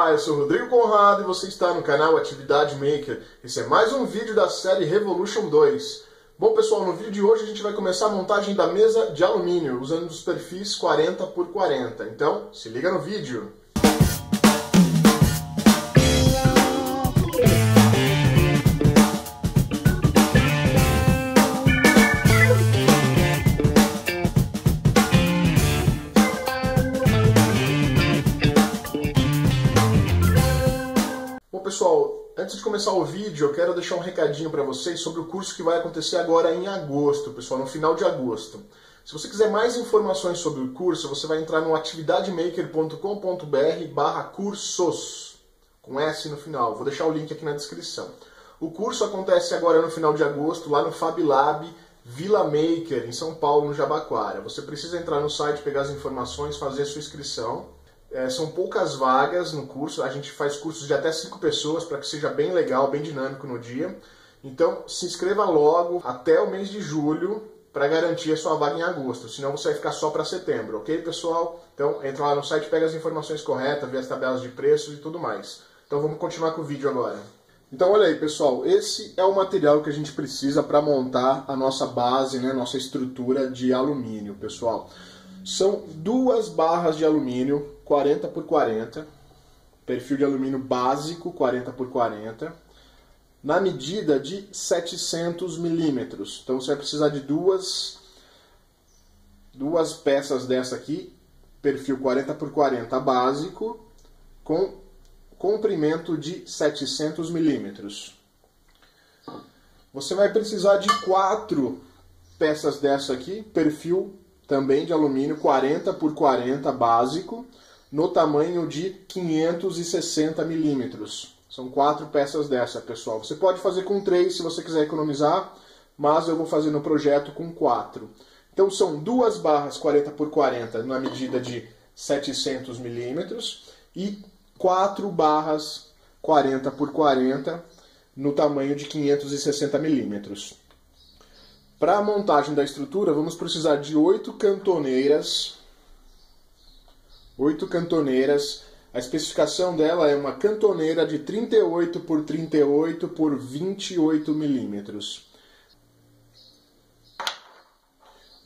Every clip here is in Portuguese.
Olá, eu sou o Rodrigo Conrado e você está no canal Atividade Maker. Esse é mais um vídeo da série Revolution 2. Bom pessoal, no vídeo de hoje a gente vai começar a montagem da mesa de alumínio, usando os perfis 40 por 40. Então, se liga no vídeo! Pessoal, antes de começar o vídeo, eu quero deixar um recadinho para vocês sobre o curso que vai acontecer agora em agosto, pessoal, no final de agosto. Se você quiser mais informações sobre o curso, você vai entrar no atividademaker.com.br/cursos, com S no final. Vou deixar o link aqui na descrição. O curso acontece agora no final de agosto, lá no Fab Lab Vila Maker, em São Paulo, no Jabaquara. Você precisa entrar no site, pegar as informações, fazer a sua inscrição. São poucas vagas no curso, a gente faz cursos de até 5 pessoas para que seja bem legal, bem dinâmico no dia. Então se inscreva logo até o mês de julho para garantir a sua vaga em agosto, senão você vai ficar só para setembro, ok pessoal? Então entra lá no site, pega as informações corretas, vê as tabelas de preços e tudo mais. Então vamos continuar com o vídeo agora. Então olha aí pessoal, esse é o material que a gente precisa para montar a nossa base, né, nossa estrutura de alumínio, pessoal. São 2 barras de alumínio 40 por 40, perfil de alumínio básico 40 por 40, na medida de 700 milímetros. Então você vai precisar de duas peças dessa aqui, perfil 40 por 40 básico, com comprimento de 700 milímetros. Você vai precisar de 4 peças dessa aqui, perfil também de alumínio 40 por 40 básico, no tamanho de 560 milímetros. São 4 peças dessa, pessoal. Você pode fazer com 3 se você quiser economizar, mas eu vou fazer no projeto com 4. Então são 2 barras 40 por 40 na medida de 700 milímetros e 4 barras 40 por 40 no tamanho de 560 milímetros. Para a montagem da estrutura, vamos precisar de 8 cantoneiras. 8 cantoneiras. A especificação dela é uma cantoneira de 38 por 38 por 28 milímetros.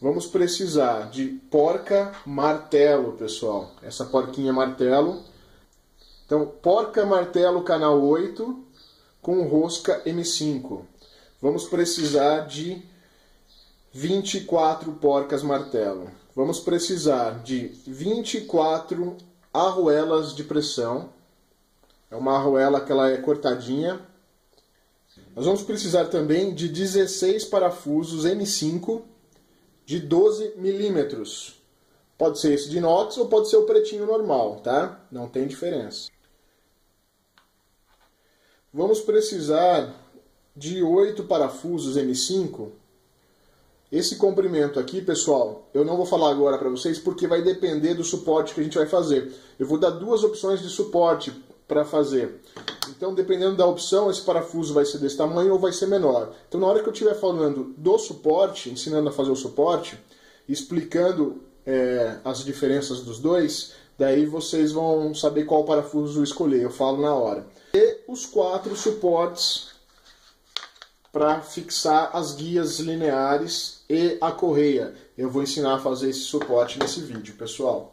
Vamos precisar de porca martelo, pessoal. Essa porquinha martelo. Então, porca martelo canal 8 com rosca M5. Vamos precisar de 24 porcas martelo. Vamos precisar de 24 arruelas de pressão. É uma arruela que ela é cortadinha. Nós vamos precisar também de 16 parafusos M5 de 12 milímetros. Pode ser esse de inox ou pode ser o pretinho normal, tá? Não tem diferença. Vamos precisar de 8 parafusos M5. Esse comprimento aqui, pessoal, eu não vou falar agora para vocês porque vai depender do suporte que a gente vai fazer. Eu vou dar 2 opções de suporte para fazer. Então, dependendo da opção, esse parafuso vai ser desse tamanho ou vai ser menor. Então, na hora que eu estiver falando do suporte, ensinando a fazer o suporte, explicando as diferenças dos dois, daí vocês vão saber qual parafuso escolher, eu falo na hora. E os 4 suportes para fixar as guias lineares e a correia. Eu vou ensinar a fazer esse suporte nesse vídeo, pessoal.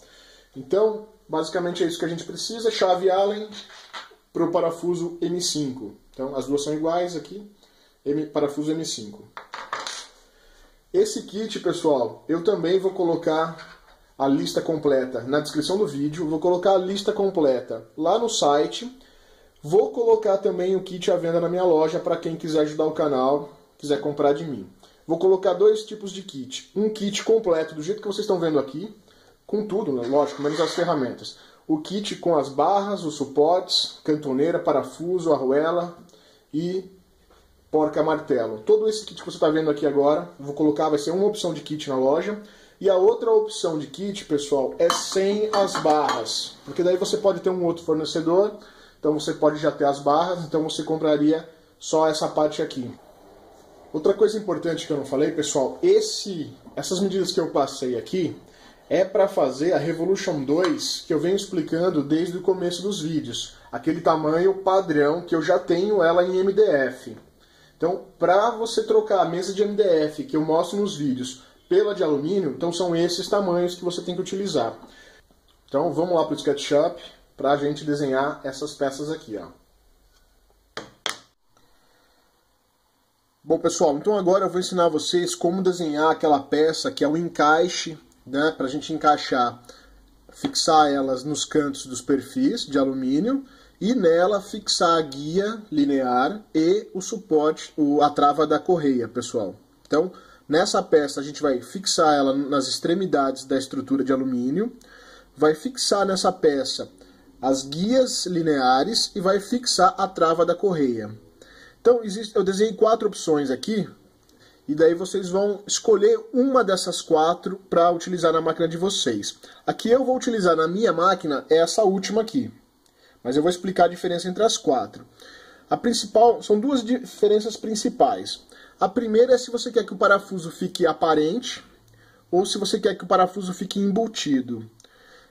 Então, basicamente é isso que a gente precisa. Chave Allen para o parafuso M5. Então, as duas são iguais aqui. Parafuso M5. Esse kit, pessoal, eu também vou colocar a lista completa na descrição do vídeo. Vou colocar a lista completa lá no site. Vou colocar também o kit à venda na minha loja para quem quiser ajudar o canal, quiser comprar de mim. Vou colocar 2 tipos de kit. Um kit completo, do jeito que vocês estão vendo aqui, com tudo, né? Lógico, menos as ferramentas. O kit com as barras, os suportes, cantoneira, parafuso, arruela e porca martelo. Todo esse kit que você está vendo aqui agora, vou colocar, vai ser uma opção de kit na loja. E a outra opção de kit, pessoal, é sem as barras. Porque daí você pode ter um outro fornecedor. Então você pode já ter as barras, então você compraria só essa parte aqui. Outra coisa importante que eu não falei, pessoal, essas medidas que eu passei aqui é para fazer a Revolution 2 que eu venho explicando desde o começo dos vídeos. Aquele tamanho padrão que eu já tenho ela em MDF. Então, para você trocar a mesa de MDF que eu mostro nos vídeos pela de alumínio, então são esses tamanhos que você tem que utilizar. Então, vamos lá para o SketchUp para a gente desenhar essas peças aqui, ó. Bom, pessoal, então agora eu vou ensinar vocês como desenhar aquela peça que é o encaixe, né, para a gente encaixar, fixar elas nos cantos dos perfis de alumínio e nela fixar a guia linear e o suporte, a trava da correia, pessoal. Então, nessa peça a gente vai fixar ela nas extremidades da estrutura de alumínio, vai fixar nessa peça as guias lineares e vai fixar a trava da correia. Então, eu desenhei 4 opções aqui, e daí vocês vão escolher uma dessas 4 para utilizar na máquina de vocês. A que eu vou utilizar na minha máquina é essa última aqui, mas eu vou explicar a diferença entre as 4. A principal, são 2 diferenças principais. A primeira é se você quer que o parafuso fique aparente, ou se você quer que o parafuso fique embutido.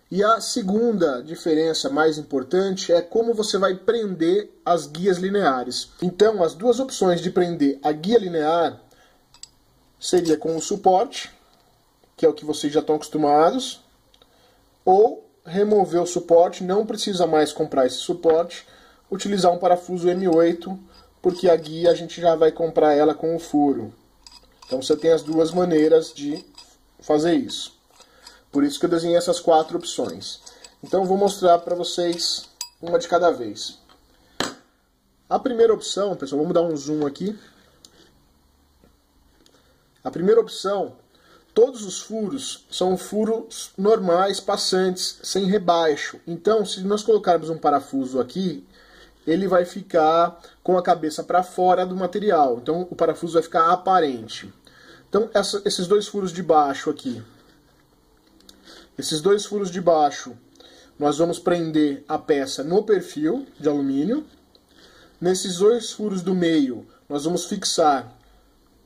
E a segunda diferença mais importante é como você vai prender as guias lineares. Então, as 2 opções de prender a guia linear seria com o suporte, que é o que vocês já estão acostumados, ou remover o suporte, não precisa mais comprar esse suporte, utilizar um parafuso M8, porque a guia a gente já vai comprar ela com o furo. Então você tem as 2 maneiras de fazer isso. Por isso que eu desenhei essas 4 opções. Então eu vou mostrar para vocês uma de cada vez. A primeira opção, pessoal, vamos dar um zoom aqui. A primeira opção, todos os furos são furos normais, passantes, sem rebaixo. Então, se nós colocarmos um parafuso aqui, ele vai ficar com a cabeça para fora do material. Então, o parafuso vai ficar aparente. Então, esses 2 furos de baixo aqui. Esses 2 furos de baixo, nós vamos prender a peça no perfil de alumínio. Nesses 2 furos do meio, nós vamos fixar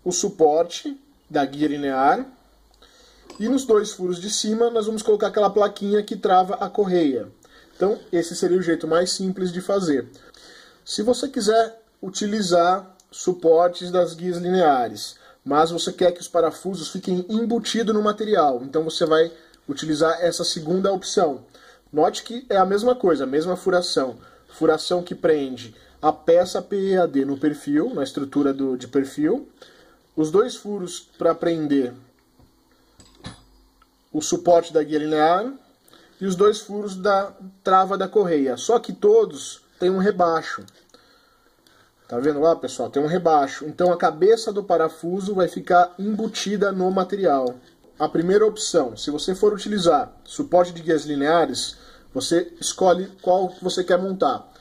o suporte da guia linear. E nos 2 furos de cima, nós vamos colocar aquela plaquinha que trava a correia. Então, esse seria o jeito mais simples de fazer. Se você quiser utilizar suportes das guias lineares, mas você quer que os parafusos fiquem embutidos no material, então você vai utilizar essa segunda opção. Note que é a mesma coisa, a mesma furação. Furação que prende a peça PEAD no perfil, na estrutura de perfil. Os 2 furos para prender o suporte da guia linear e os 2 furos da trava da correia. Só que todos têm um rebaixo. Tá vendo lá, pessoal? Tem um rebaixo. Então a cabeça do parafuso vai ficar embutida no material. A primeira opção, se você for utilizar suporte de guias lineares, você escolhe qual você quer montar.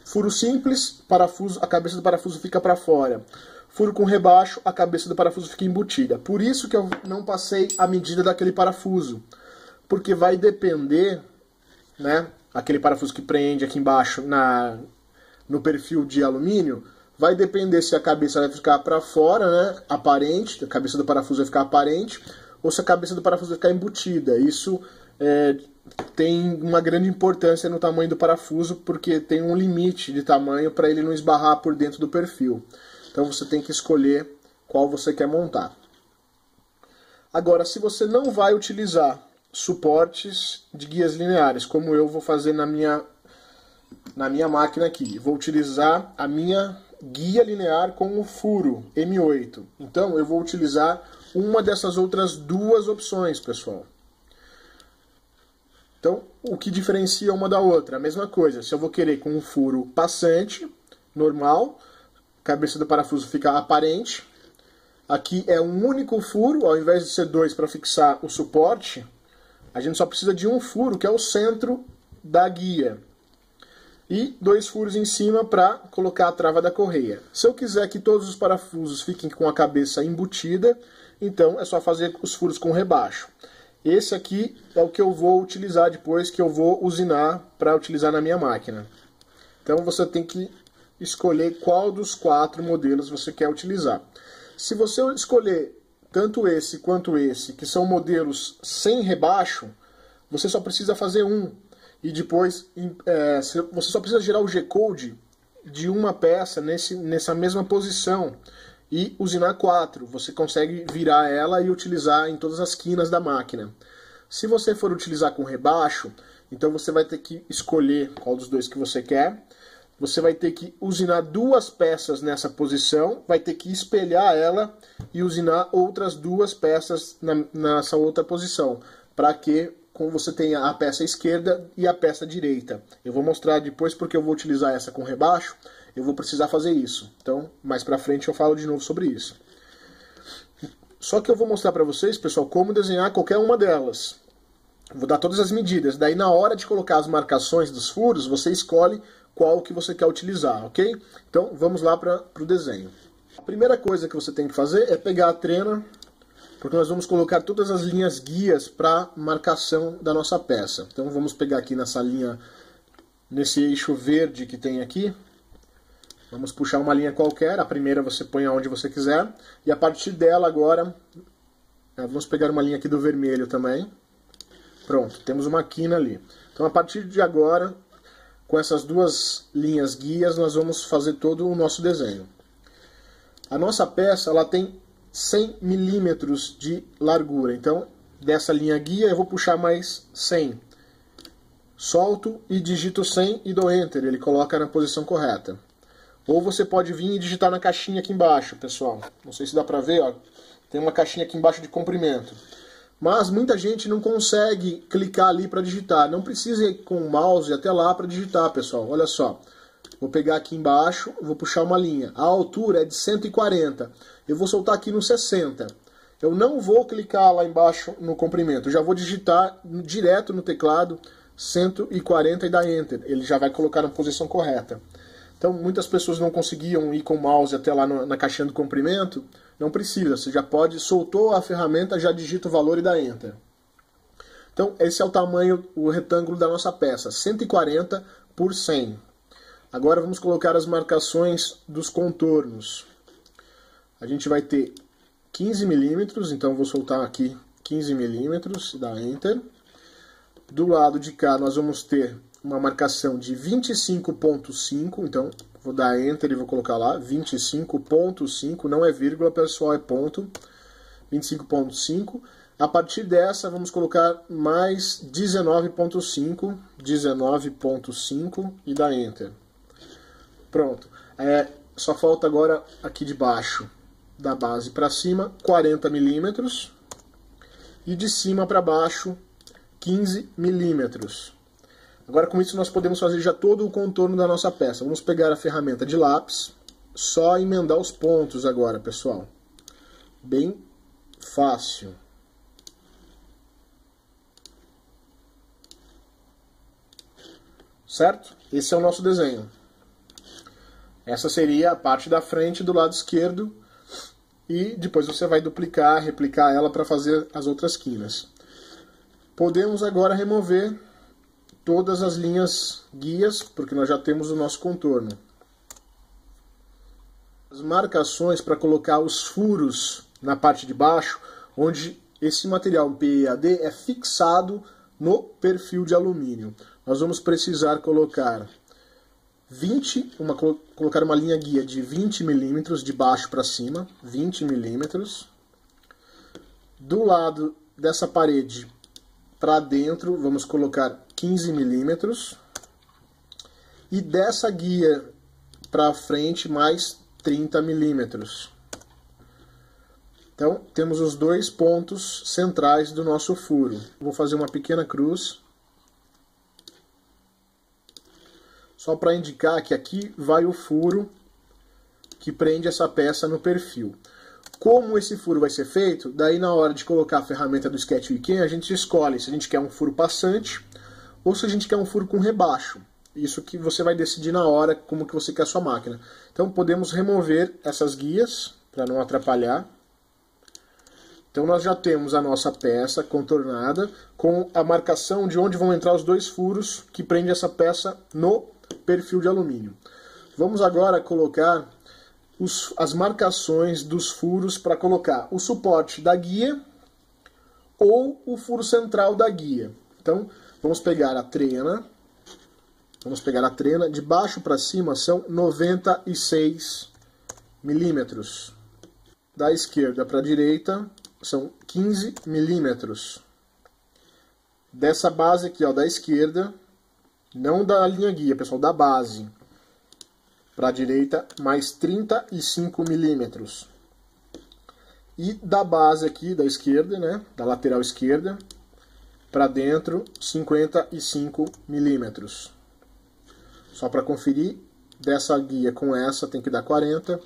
Furo simples, parafuso, a cabeça do parafuso fica para fora. Furo com rebaixo, a cabeça do parafuso fica embutida. Por isso que eu não passei a medida daquele parafuso. Porque vai depender, né, aquele parafuso que prende aqui embaixo no perfil de alumínio, vai depender se a cabeça vai ficar para fora, né, aparente, a cabeça do parafuso vai ficar aparente, ou se a cabeça do parafuso vai ficar embutida. Isso tem uma grande importância no tamanho do parafuso, porque tem um limite de tamanho para ele não esbarrar por dentro do perfil. Então você tem que escolher qual você quer montar. Agora, se você não vai utilizar suportes de guias lineares, como eu vou fazer na minha máquina aqui, vou utilizar a minha guia linear com o furo M8. Então eu vou utilizar uma dessas outras 2 opções, pessoal. Então, o que diferencia uma da outra? A mesma coisa. Se eu vou querer com um furo passante, normal, a cabeça do parafuso fica aparente. Aqui é um único furo, ao invés de ser 2 para fixar o suporte, a gente só precisa de um furo, que é o centro da guia. E 2 furos em cima para colocar a trava da correia. Se eu quiser que todos os parafusos fiquem com a cabeça embutida, então é só fazer os furos com rebaixo. Esse aqui é o que eu vou utilizar depois, que eu vou usinar para utilizar na minha máquina. Então você tem que escolher qual dos 4 modelos você quer utilizar. Se você escolher tanto esse quanto esse, que são modelos sem rebaixo, você só precisa fazer um. E depois você só precisa gerar o G-code de uma peça nessa mesma posição e usinar 4. Você consegue virar ela e utilizar em todas as quinas da máquina. Se você for utilizar com rebaixo, então você vai ter que escolher qual dos dois que você quer. Você vai ter que usinar 2 peças nessa posição, vai ter que espelhar ela e usinar outras 2 peças nessa outra posição, para que você tenha a peça esquerda e a peça direita. Eu vou mostrar depois porque eu vou utilizar essa com rebaixo, eu vou precisar fazer isso. Então, mais pra frente eu falo de novo sobre isso. Só que eu vou mostrar para vocês, pessoal, como desenhar qualquer uma delas. Vou dar todas as medidas, daí na hora de colocar as marcações dos furos, você escolhe qual que você quer utilizar, ok? Então, vamos lá para o desenho. A primeira coisa que você tem que fazer é pegar a trena, porque nós vamos colocar todas as linhas guias para marcação da nossa peça. Então, vamos pegar aqui nessa linha, nesse eixo verde que tem aqui. Vamos puxar uma linha qualquer, a primeira você põe aonde você quiser, e a partir dela agora, vamos pegar uma linha aqui do vermelho também. Pronto, temos uma quina ali. Então, a partir de agora, com essas 2 linhas guias, nós vamos fazer todo o nosso desenho. A nossa peça ela tem 100 milímetros de largura. Então, dessa linha guia, eu vou puxar mais 100. Solto e digito 100 e dou Enter. Ele coloca na posição correta. Ou você pode vir e digitar na caixinha aqui embaixo, pessoal. Não sei se dá pra ver, ó. Tem uma caixinha aqui embaixo de comprimento. Mas muita gente não consegue clicar ali para digitar. Não precisa ir com o mouse até lá para digitar, pessoal. Olha só. Vou pegar aqui embaixo, vou puxar uma linha. A altura é de 140. Eu vou soltar aqui no 60. Eu não vou clicar lá embaixo no comprimento. Eu já vou digitar direto no teclado 140 e dar Enter. Ele já vai colocar na posição correta. Então, muitas pessoas não conseguiam ir com o mouse até lá na caixinha do comprimento. Não precisa, você já pode, soltou a ferramenta, já digita o valor e dá Enter. Então, esse é o tamanho, o retângulo da nossa peça, 140 por 100. Agora vamos colocar as marcações dos contornos. A gente vai ter 15 milímetros, então vou soltar aqui 15 milímetros, dá Enter. Do lado de cá nós vamos ter uma marcação de 25.5, então vou dar Enter e vou colocar lá, 25.5, não é vírgula, pessoal, é ponto, 25.5. A partir dessa, vamos colocar mais 19.5, 19.5 e dar Enter. Pronto. Só falta agora aqui de baixo, da base para cima, 40 milímetros e de cima para baixo, 15 milímetros. Agora com isso nós podemos fazer já todo o contorno da nossa peça. Vamos pegar a ferramenta de lápis, só emendar os pontos agora, pessoal. Bem fácil. Certo? Esse é o nosso desenho. Essa seria a parte da frente do lado esquerdo e depois você vai duplicar, replicar ela para fazer as outras quinas. Podemos agora remover todas as linhas guias, porque nós já temos o nosso contorno. As marcações para colocar os furos na parte de baixo, onde esse material PEAD é fixado no perfil de alumínio. Nós vamos precisar colocar colocar uma linha guia de 20 milímetros de baixo para cima, 20 milímetros. Do lado dessa parede para dentro, vamos colocar 15 milímetros. E dessa guia para frente, mais 30 milímetros. Então, temos os 2 pontos centrais do nosso furo. Vou fazer uma pequena cruz. Só para indicar que aqui vai o furo que prende essa peça no perfil. Como esse furo vai ser feito, daí na hora de colocar a ferramenta do Sketch Weekend, a gente escolhe se a gente quer um furo passante ou se a gente quer um furo com rebaixo. Isso que você vai decidir na hora como que você quer a sua máquina. Então podemos remover essas guias para não atrapalhar. Então nós já temos a nossa peça contornada com a marcação de onde vão entrar os 2 furos que prende essa peça no perfil de alumínio. Vamos agora colocar as marcações dos furos para colocar o suporte da guia ou o furo central da guia. Então, vamos pegar a trena. De baixo para cima são 96 milímetros. Da esquerda para a direita são 15 milímetros. Dessa base aqui, ó, da esquerda, não da linha guia, pessoal, da base, para a direita, mais 35 milímetros. E da base aqui, da esquerda, né, da lateral esquerda, para dentro, 55 milímetros. Só para conferir, dessa guia com essa tem que dar 40,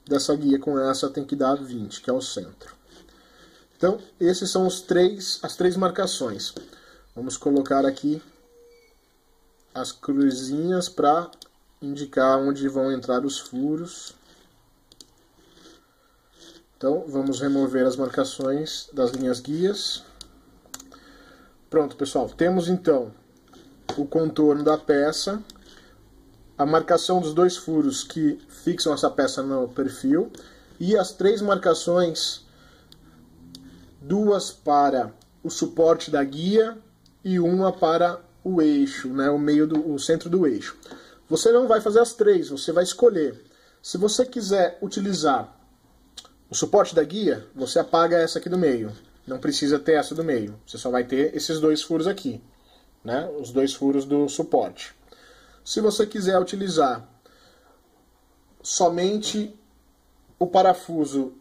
dessa guia com essa tem que dar 20, que é o centro. Então, esses são as três marcações. Vamos colocar aqui as cruzinhas para indicar onde vão entrar os furos. Então, vamos remover as marcações das linhas guias. Pronto, pessoal. Temos, então, o contorno da peça, a marcação dos 2 furos que fixam essa peça no perfil e as 3 marcações, 2 para o suporte da guia e 1 para o eixo, né, o centro do eixo. Você não vai fazer as 3, você vai escolher. Se você quiser utilizar o suporte da guia, você apaga essa aqui do meio. Não precisa ter essa do meio. Você só vai ter esses 2 furos aqui, né, os 2 furos do suporte. Se você quiser utilizar somente o parafuso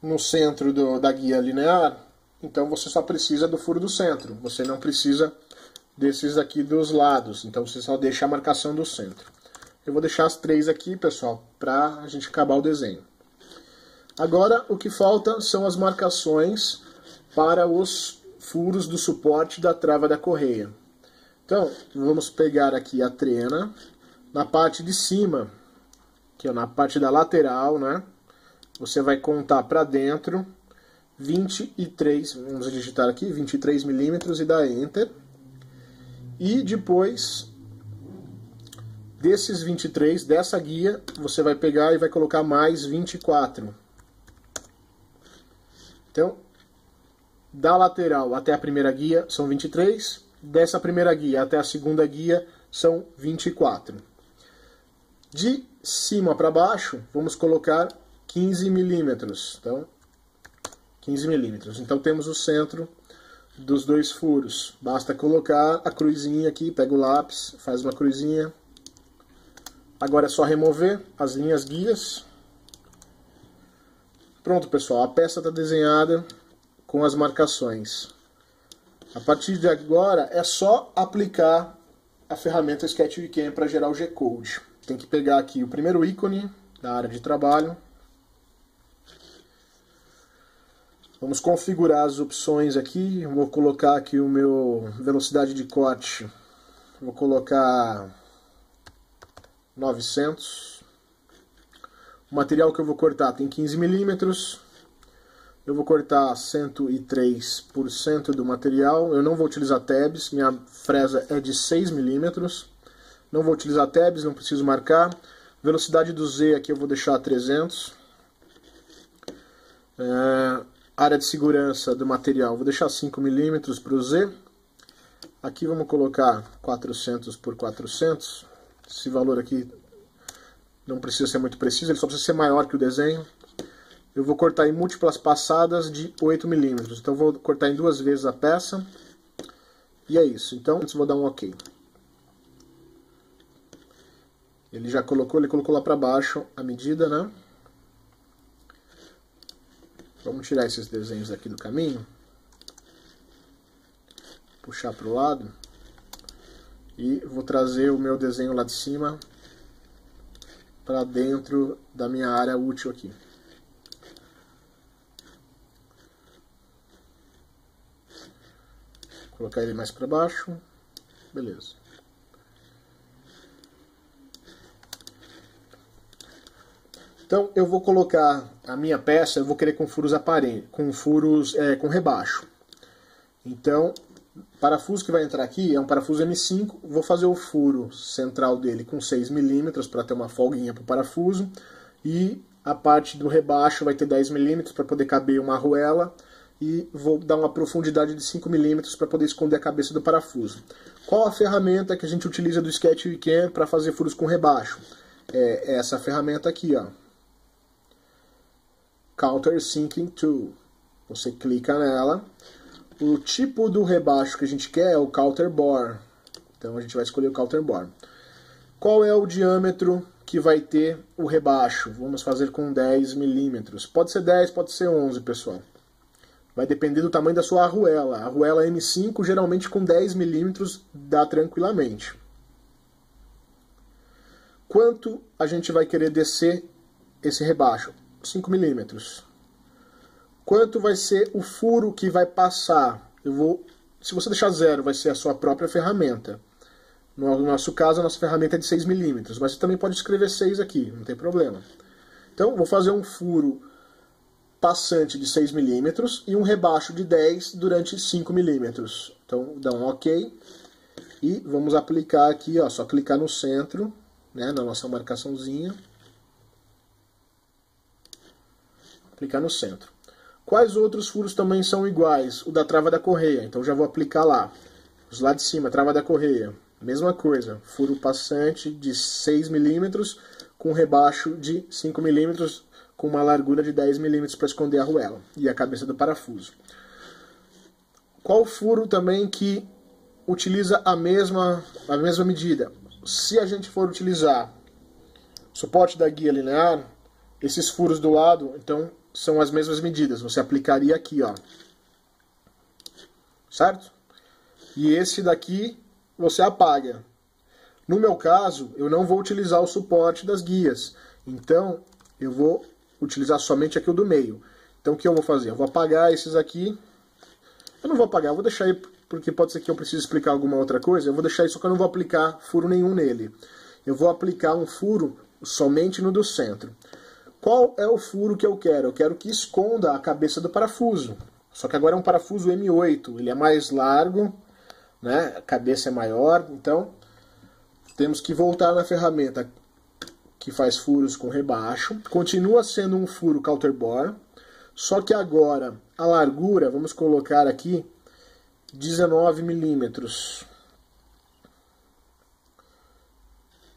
no centro da guia linear, então você só precisa do furo do centro. Você não precisa desses aqui dos lados, então você só deixa a marcação do centro. Eu vou deixar as 3 aqui, pessoal, para a gente acabar o desenho. Agora, o que falta são as marcações para os furos do suporte da trava da correia. Então, vamos pegar aqui a trena, na parte de cima, que é na parte da lateral, né? Você vai contar para dentro 23, vamos digitar aqui, 23 milímetros e dar Enter. E depois desses 23, dessa guia, você vai pegar e vai colocar mais 24. Então, da lateral até a primeira guia são 23, dessa primeira guia até a segunda guia são 24. De cima para baixo, vamos colocar 15 milímetros. Então, 15 milímetros. Então, temos o centro dos 2 furos. Basta colocar a cruzinha aqui, pega o lápis, faz uma cruzinha. Agora é só remover as linhas guias. Pronto, pessoal, a peça está desenhada com as marcações. A partir de agora é só aplicar a ferramenta Sketch Weekend para gerar o G-Code. Tem que pegar aqui o primeiro ícone da área de trabalho. Vamos configurar as opções aqui. Vou colocar aqui o meu velocidade de corte. Vou colocar 900. O material que eu vou cortar tem 15 milímetros. Eu vou cortar 103% do material. Eu não vou utilizar tabs. Minha fresa é de 6 milímetros. Não vou utilizar tabs, não preciso marcar. Velocidade do Z aqui eu vou deixar 300. Área de segurança do material, vou deixar 5 milímetros para o Z. Aqui vamos colocar 400 por 400. Esse valor aqui não precisa ser muito preciso, ele só precisa ser maior que o desenho. Eu vou cortar em múltiplas passadas de 8 milímetros. Então vou cortar em 2 vezes a peça. E é isso. Então, antes vou dar um OK. Ele já colocou, lá para baixo a medida, né? Vamos tirar esses desenhos aqui do caminho. Puxar para o lado. E vou trazer o meu desenho lá de cima para dentro da minha área útil aqui. Colocar ele mais para baixo. Beleza. Então eu vou colocar a minha peça, eu vou querer com furos aparentes, com rebaixo. Então, o parafuso que vai entrar aqui é um parafuso M5, vou fazer o furo central dele com 6 milímetros para ter uma folguinha para o parafuso. e a parte do rebaixo vai ter 10 milímetros para poder caber uma arruela, e vou dar uma profundidade de 5 milímetros para poder esconder a cabeça do parafuso. Qual a ferramenta que a gente utiliza do Sketch Weekend para fazer furos com rebaixo? É essa ferramenta aqui, ó. Countersinking Tool. Você clica nela. O tipo do rebaixo que a gente quer é o counter bore. Então a gente vai escolher o counter bore. Qual é o diâmetro que vai ter o rebaixo? Vamos fazer com 10 milímetros. Pode ser 10, pode ser 11, pessoal. Vai depender do tamanho da sua arruela. A arruela M5, geralmente com 10 milímetros, dá tranquilamente. Quanto a gente vai querer descer esse rebaixo? 5 milímetros. Quanto vai ser o furo que vai passar? Se você deixar 0, vai ser a sua própria ferramenta. No nosso caso, a nossa ferramenta é de 6 milímetros, mas você também pode escrever 6 aqui, não tem problema. Então, vou fazer um furo passante de 6 milímetros e um rebaixo de 10 durante 5 milímetros. Então, dá um OK. E vamos aplicar aqui, ó, só clicar no centro, né, na nossa marcaçãozinha. Aplicar no centro. Quais outros furos também são iguais? O da trava da correia. Então, já vou aplicar lá. Os lá de cima, trava da correia. Mesma coisa. Furo passante de 6 milímetros com rebaixo de 5 milímetros, com uma largura de 10 milímetros para esconder a arruela e a cabeça do parafuso. Qual furo também que utiliza a mesma medida? Se a gente for utilizar suporte da guia linear, esses furos do lado, então, são as mesmas medidas. Você aplicaria aqui, ó. Certo? E esse daqui você apaga. No meu caso, eu não vou utilizar o suporte das guias. Então, eu vou utilizar somente aqui o do meio. Então o que eu vou fazer? Eu vou apagar esses aqui. Eu não vou apagar, eu vou deixar aí, porque pode ser que eu precise explicar alguma outra coisa. Eu vou deixar isso, só que eu não vou aplicar furo nenhum nele. Eu vou aplicar um furo somente no do centro. Qual é o furo que eu quero? Eu quero que esconda a cabeça do parafuso. Só que agora é um parafuso M8. Ele é mais largo, né? A cabeça é maior. Então, temos que voltar na ferramenta que faz furos com rebaixo. Continua sendo um furo counter bore, só que agora a largura, vamos colocar aqui 19 milímetros.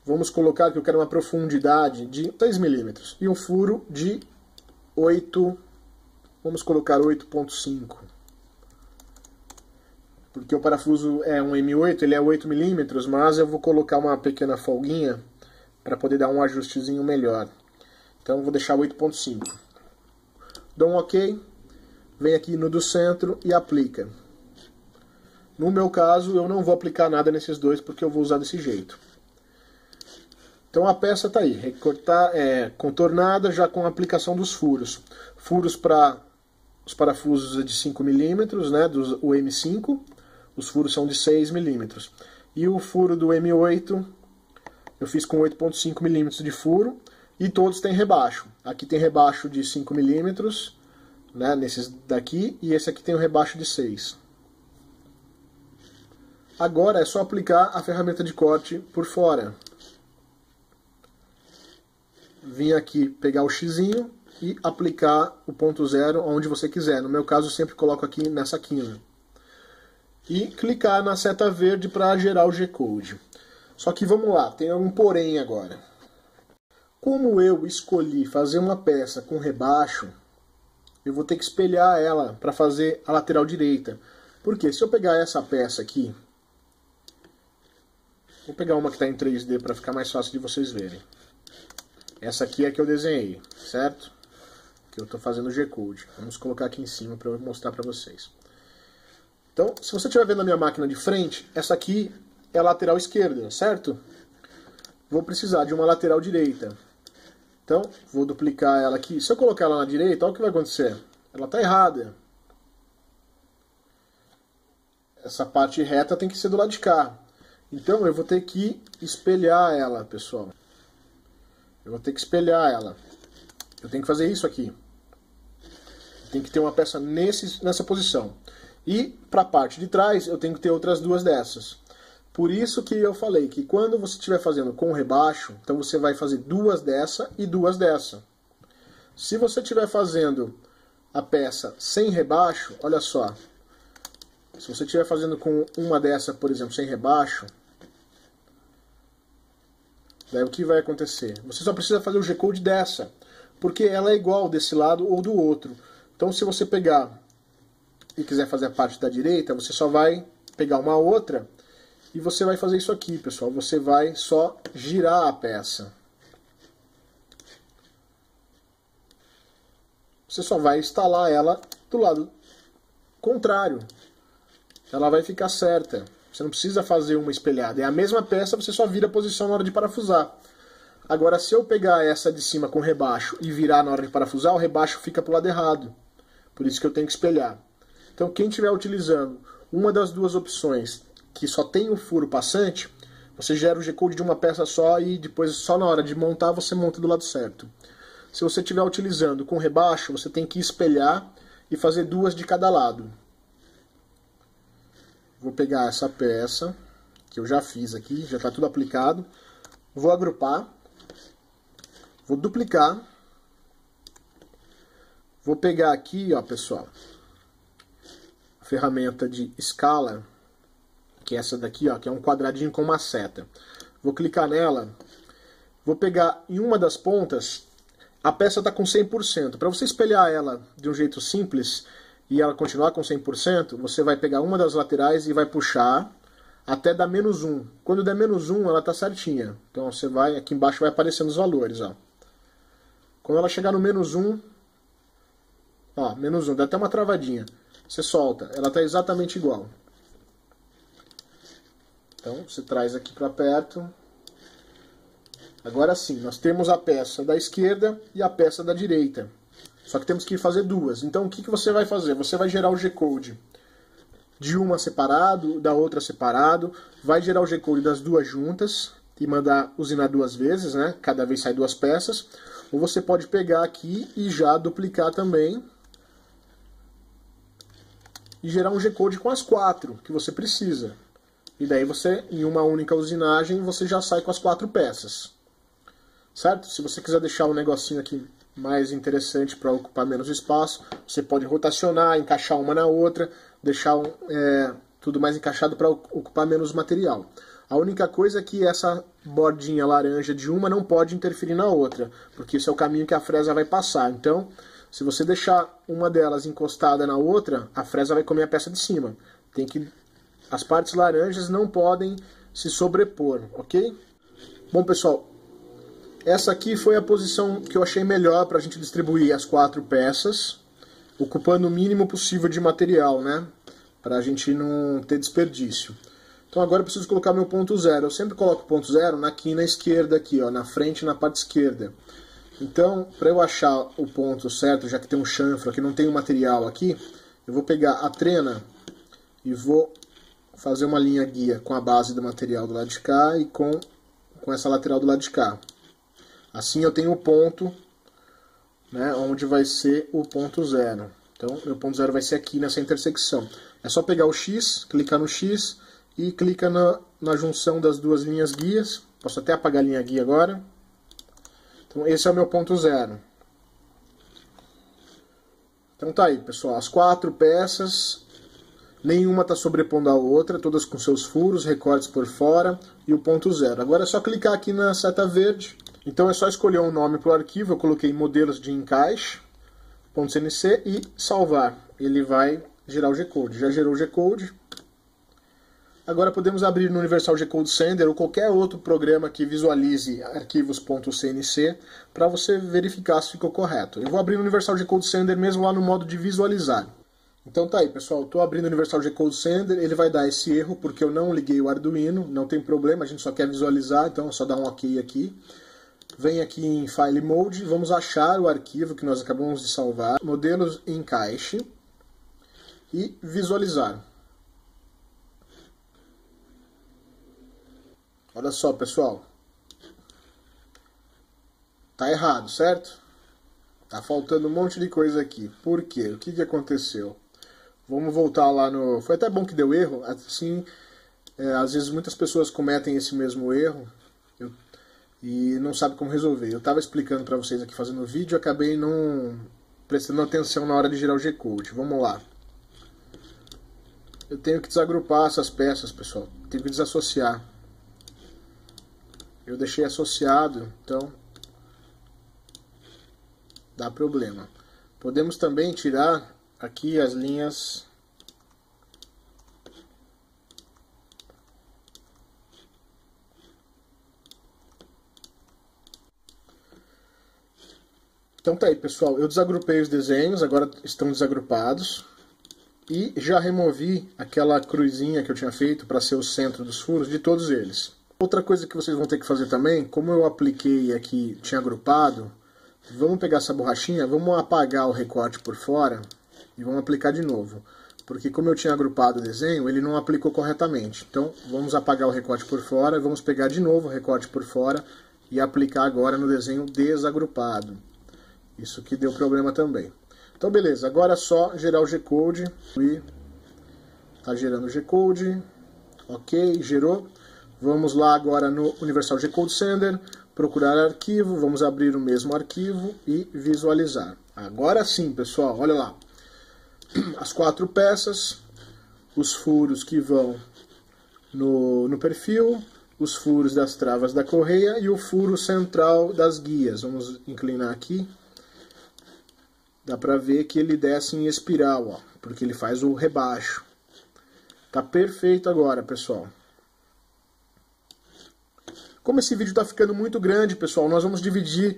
Vamos colocar que eu quero uma profundidade de 3 milímetros e um furo de 8, vamos colocar 8,5. Porque o parafuso é um M8, ele é 8 milímetros, mas eu vou colocar uma pequena folguinha para poder dar um ajustezinho melhor. Então eu vou deixar 8,5. Dou um OK, vem aqui no do centro e aplica. No meu caso, eu não vou aplicar nada nesses dois, porque eu vou usar desse jeito. Então a peça está aí, contornada já com a aplicação dos furos. Furos para os parafusos de 5 milímetros, né, o M5, os furos são de 6 milímetros. E o furo do M8, eu fiz com 8,5 milímetros de furo, e todos têm rebaixo. Aqui tem rebaixo de 5 milímetros, né, nesses daqui, e esse aqui tem um rebaixo de 6. Agora é só aplicar a ferramenta de corte por fora. Vim aqui pegar o xizinho e aplicar o ponto zero onde você quiser. No meu caso, eu sempre coloco aqui nessa quina. E clicar na seta verde para gerar o G-Code. Só que vamos lá, tem um porém agora. Como eu escolhi fazer uma peça com rebaixo, eu vou ter que espelhar ela para fazer a lateral direita. Porque se eu pegar essa peça aqui, vou pegar uma que está em 3D para ficar mais fácil de vocês verem. Essa aqui é que eu desenhei, certo? Que eu estou fazendo o G-Code. Vamos colocar aqui em cima para eu mostrar para vocês. Então, se você estiver vendo a minha máquina de frente, essa aqui é a lateral esquerda, certo? Vou precisar de uma lateral direita. Então, vou duplicar ela aqui. Se eu colocar ela na direita, olha o que vai acontecer. Ela está errada. Essa parte reta tem que ser do lado de cá. Então, eu vou ter que espelhar ela, pessoal. Eu vou ter que espelhar ela. Eu tenho que fazer isso aqui. Tem que ter uma peça nessa posição. E para a parte de trás, eu tenho que ter outras duas dessas. Por isso que eu falei que quando você estiver fazendo com rebaixo, então você vai fazer duas dessa e duas dessa. Se você estiver fazendo a peça sem rebaixo, olha só. Se você estiver fazendo com uma dessa, por exemplo, sem rebaixo, daí o que vai acontecer? Você só precisa fazer o G-code dessa, porque ela é igual desse lado ou do outro. Então se você pegar e quiser fazer a parte da direita, você só vai pegar uma outra e você vai fazer isso aqui, pessoal. Você vai só girar a peça. Você só vai instalar ela do lado contrário. Ela vai ficar certa. Você não precisa fazer uma espelhada. É a mesma peça, você só vira a posição na hora de parafusar. Agora, se eu pegar essa de cima com rebaixo e virar na hora de parafusar, o rebaixo fica para o lado errado. Por isso que eu tenho que espelhar. Então, quem estiver utilizando uma das duas opções que só tem o furo passante, você gera o G-code de uma peça só e depois, só na hora de montar, você monta do lado certo. Se você estiver utilizando com rebaixo, você tem que espelhar e fazer duas de cada lado. Vou pegar essa peça, que eu já fiz aqui, já está tudo aplicado. Vou agrupar. Vou duplicar. Vou pegar aqui, ó, pessoal, a ferramenta de escala, que é essa daqui, ó, que é um quadradinho com uma seta. Vou clicar nela. Vou pegar em uma das pontas, a peça está com 100%. Para você espelhar ela de um jeito simples e ela continuar com 100%, você vai pegar uma das laterais e vai puxar até dar -1. Quando der -1, ela está certinha. Então você vai, aqui embaixo vai aparecendo os valores, ó. Quando ela chegar no -1, ó, -1, dá até uma travadinha. Você solta, ela está exatamente igual. Então você traz aqui para perto. Agora sim, nós temos a peça da esquerda e a peça da direita. Só que temos que fazer duas. Então o que você vai fazer? Você vai gerar o G-code de uma separado, da outra separado. Vai gerar o G-code das duas juntas e mandar usinar duas vezes, né? Cada vez sai duas peças. Ou você pode pegar aqui e já duplicar também. E gerar um G-code com as quatro que você precisa. E daí você, em uma única usinagem, você já sai com as quatro peças. Certo? Se você quiser deixar um negocinho aqui mais interessante para ocupar menos espaço, você pode rotacionar, encaixar uma na outra, deixar tudo mais encaixado para ocupar menos material. A única coisa é que essa bordinha laranja de uma não pode interferir na outra, porque esse é o caminho que a fresa vai passar. Então, se você deixar uma delas encostada na outra, a fresa vai comer a peça de cima. As partes laranjas não podem se sobrepor, ok? Bom, pessoal, essa aqui foi a posição que eu achei melhor para a gente distribuir as quatro peças, ocupando o mínimo possível de material, né? Para a gente não ter desperdício. Então agora eu preciso colocar meu ponto zero. Eu sempre coloco o ponto zero aqui na esquerda, aqui, ó, na frente, na parte esquerda. Então, para eu achar o ponto certo, já que tem um chanfro aqui, não tem um material aqui, eu vou pegar a trena e vou fazer uma linha guia com a base do material do lado de cá e com essa lateral do lado de cá. Assim eu tenho o ponto, né, onde vai ser o ponto zero. Então, meu ponto zero vai ser aqui nessa intersecção. É só pegar o X, clicar no X e clica na junção das duas linhas guias. Posso até apagar a linha guia agora. Então, esse é o meu ponto zero. Então tá aí, pessoal. As quatro peças, nenhuma está sobrepondo a outra, todas com seus furos, recortes por fora e o ponto zero. Agora é só clicar aqui na seta verde. Então é só escolher um nome para o arquivo. Eu coloquei modelos de encaixe, .cnc e salvar. Ele vai gerar o G-code. Já gerou o G-code. Agora podemos abrir no Universal G-Code Sender ou qualquer outro programa que visualize arquivos .cnc para você verificar se ficou correto. Eu vou abrir no Universal G-Code Sender mesmo lá no modo de visualizar. Então tá aí, pessoal, estou abrindo o Universal G-Code Sender, ele vai dar esse erro porque eu não liguei o Arduino, não tem problema, a gente só quer visualizar, então é só dar um OK aqui. Vem aqui em File Mode, vamos achar o arquivo que nós acabamos de salvar, modelos em encaixe e visualizar. Olha só, pessoal. Tá errado, certo? Tá faltando um monte de coisa aqui. Por quê? O que aconteceu? Vamos voltar lá no... Foi até bom que deu erro, assim às vezes muitas pessoas cometem esse mesmo erro e não sabem como resolver. Eu estava explicando para vocês aqui fazendo o vídeo e acabei não prestando atenção na hora de girar o G-Code. Vamos lá. Eu tenho que desagrupar essas peças, pessoal. Tenho que desassociar. Eu deixei associado, então dá problema. Podemos também tirar aqui as linhas Então tá aí, pessoal, eu desagrupei os desenhos, agora estão desagrupados. E já removi aquela cruzinha que eu tinha feito para ser o centro dos furos de todos eles. Outra coisa que vocês vão ter que fazer também, como eu apliquei aqui, tinha agrupado, vamos pegar essa borrachinha, vamos apagar o recorte por fora e vamos aplicar de novo. Porque como eu tinha agrupado o desenho, ele não aplicou corretamente. Então vamos apagar o recorte por fora, vamos pegar de novo o recorte por fora e aplicar agora no desenho desagrupado. Isso que deu problema também. Então beleza, agora é só gerar o G-Code. Tá gerando o G-Code. Ok, gerou. Vamos lá agora no Universal G-Code Sender, procurar arquivo, vamos abrir o mesmo arquivo e visualizar. Agora sim, pessoal, olha lá. As 4 peças, os furos que vão no perfil, os furos das travas da correia e o furo central das guias. Vamos inclinar aqui. Dá pra ver que ele desce em espiral, ó, porque ele faz o rebaixo. Tá perfeito agora, pessoal. Como esse vídeo tá ficando muito grande, pessoal, nós vamos dividir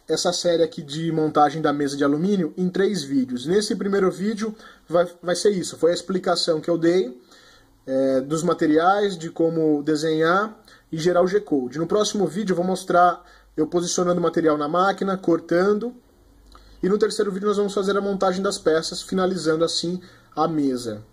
essa série aqui de montagem da mesa de alumínio em 3 vídeos. Nesse primeiro vídeo vai ser isso, foi a explicação que eu dei dos materiais, de como desenhar e gerar o G-Code. No próximo vídeo eu vou mostrar eu posicionando o material na máquina, cortando. E no terceiro vídeo nós vamos fazer a montagem das peças, finalizando assim a mesa.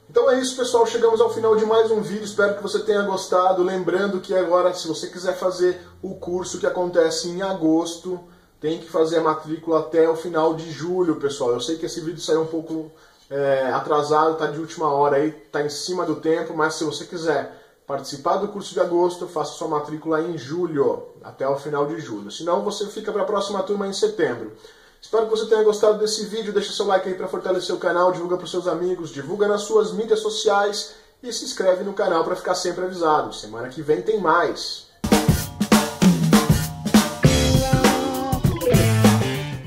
Então é isso, pessoal, chegamos ao final de mais um vídeo, espero que você tenha gostado. Lembrando que agora, se você quiser fazer o curso que acontece em agosto, tem que fazer a matrícula até o final de julho, pessoal. Eu sei que esse vídeo saiu um pouco atrasado, tá de última hora aí, tá em cima do tempo, mas se você quiser participar do curso de agosto, faça sua matrícula em julho, até o final de julho. Senão você fica para a próxima turma em setembro. Espero que você tenha gostado desse vídeo, deixa seu like aí para fortalecer o canal, divulga para os seus amigos, divulga nas suas mídias sociais e se inscreve no canal para ficar sempre avisado. Semana que vem tem mais.